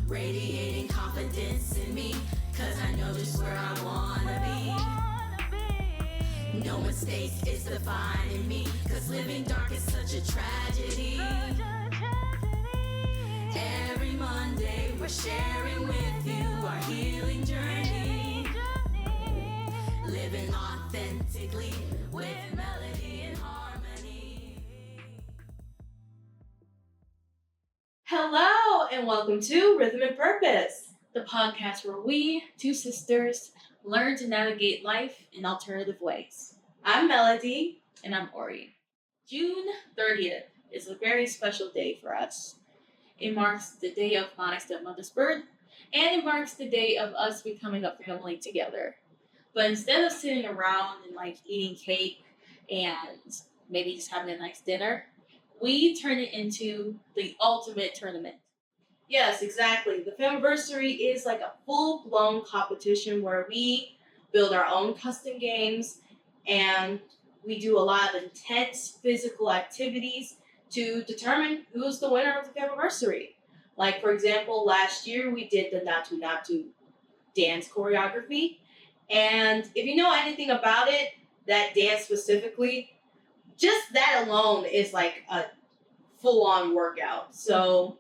radiating confidence in me, cause I know just where I wanna be. No mistake is defining me, cause living dark is such a tragedy. Every Monday we're sharing with you our healing journey, living authentically with melody and harmony. Hello, and welcome to Rhythm and Purpose, the podcast where we, two sisters, learn to navigate life in alternative ways. I'm Melody. And I'm Ori. June 30th is a very special day for us. It marks the day of my stepmother's birth, and it marks the day of us becoming a family together. But instead of sitting around and eating cake and maybe just having a nice dinner, we turn it into the ultimate tournament. Yes, exactly. The Famiversary is like a full-blown competition where we build our own custom games and we do a lot of intense physical activities to determine who's the winner of the Famiversary. Like, for example, last year we did the Natu Natu dance choreography. And if you know anything about it, that dance specifically, just that alone is like a full-on workout. So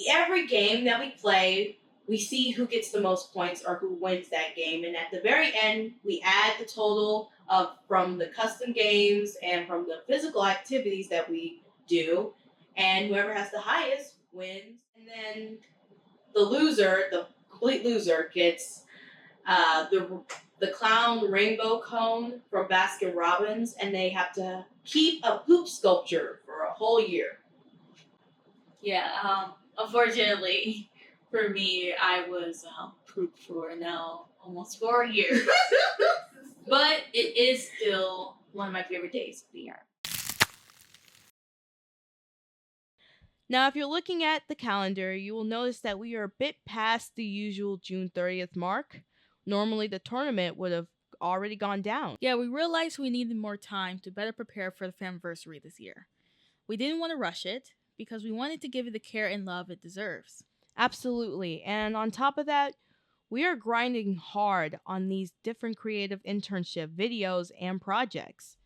every game that we play, we see who gets the most points or who wins that game. And at the very end, we add the total of from the custom games and from the physical activities that we do. And whoever has the highest wins. And then the loser, the complete loser, gets the clown rainbow cone from Baskin Robbins, and they have to keep a poop sculpture for a whole year. Yeah, unfortunately for me, I was pooped for now almost 4 years. But it is still one of my favorite days of the year. Now, if you're looking at the calendar, you will notice that we are a bit past the usual June 30th mark. Normally, the tournament would have already gone down. Yeah, we realized we needed more time to better prepare for the Famiversary this year. We didn't want to rush it because we wanted to give it the care and love it deserves. Absolutely. And on top of that, we are grinding hard on these different creative internship videos and projects.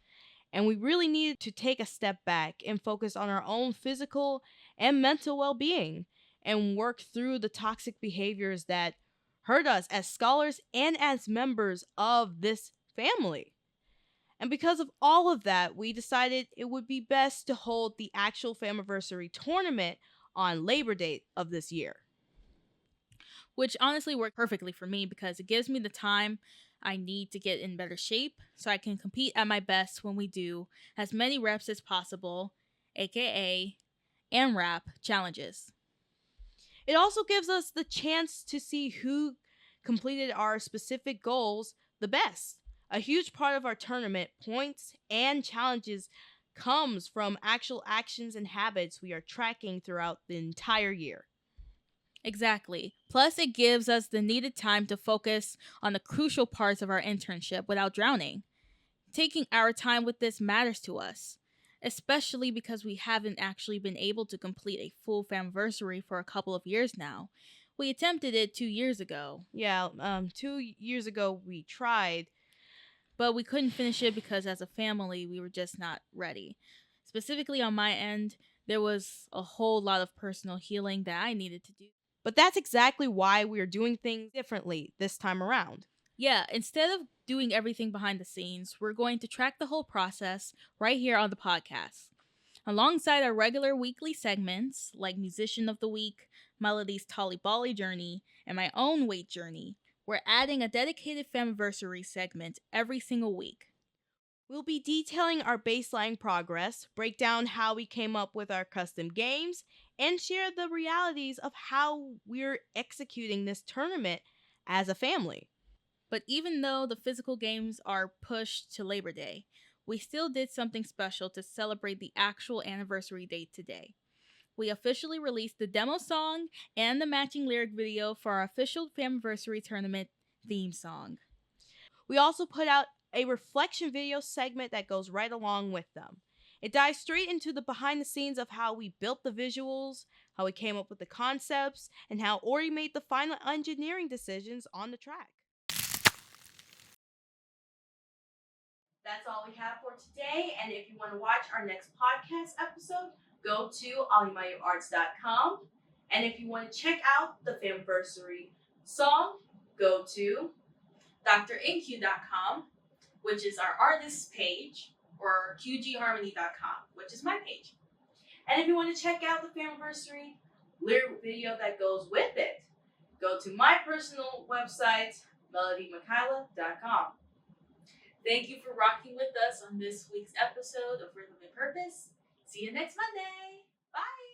And we really needed to take a step back and focus on our own physical and mental well-being and work through the toxic behaviors that hurt us as scholars and as members of this family. And because of all of that, we decided it would be best to hold the actual Famiversary tournament on Labor Day of this year. Which honestly worked perfectly for me because it gives me the time I need to get in better shape so I can compete at my best when we do as many reps as possible, aka AMRAP challenges. It also gives us the chance to see who completed our specific goals the best. A huge part of our tournament points and challenges comes from actual actions and habits we are tracking throughout the entire year. Exactly. Plus, it gives us the needed time to focus on the crucial parts of our internship without drowning. Taking our time with this matters to us, especially because we haven't actually been able to complete a full Famiversary for a couple of years now. We attempted it 2 years ago. Yeah, 2 years ago we tried, but we couldn't finish it because as a family, we were just not ready. Specifically on my end, there was a whole lot of personal healing that I needed to do. But that's exactly why we're doing things differently this time around. Yeah, instead of doing everything behind the scenes, we're going to track the whole process right here on the podcast. Alongside our regular weekly segments, like Musician of the Week, Melody's Tolly Bolly Journey, and my own weight journey, we're adding a dedicated Famiversary segment every single week. We'll be detailing our baseline progress, break down how we came up with our custom games, and share the realities of how we're executing this tournament as a family. But even though the physical games are pushed to Labor Day, we still did something special to celebrate the actual anniversary date today. We officially released the demo song and the matching lyric video for our official Famiversary tournament theme song. We also put out a reflection video segment that goes right along with them. It dives straight into the behind the scenes of how we built the visuals, how we came up with the concepts, and how Ori made the final engineering decisions on the track. That's all we have for today. And if you want to watch our next podcast episode, go to alimayuarts.com. And if you want to check out the Famiversary song, go to drinq.com, which is our artist's page, or qgharmony.com, which is my page. And if you want to check out the Famiversary lyric video that goes with it, go to my personal website, melodymikayla.com. Thank you for rocking with us on this week's episode of Rhythm and Purpose. See you next Monday. Bye.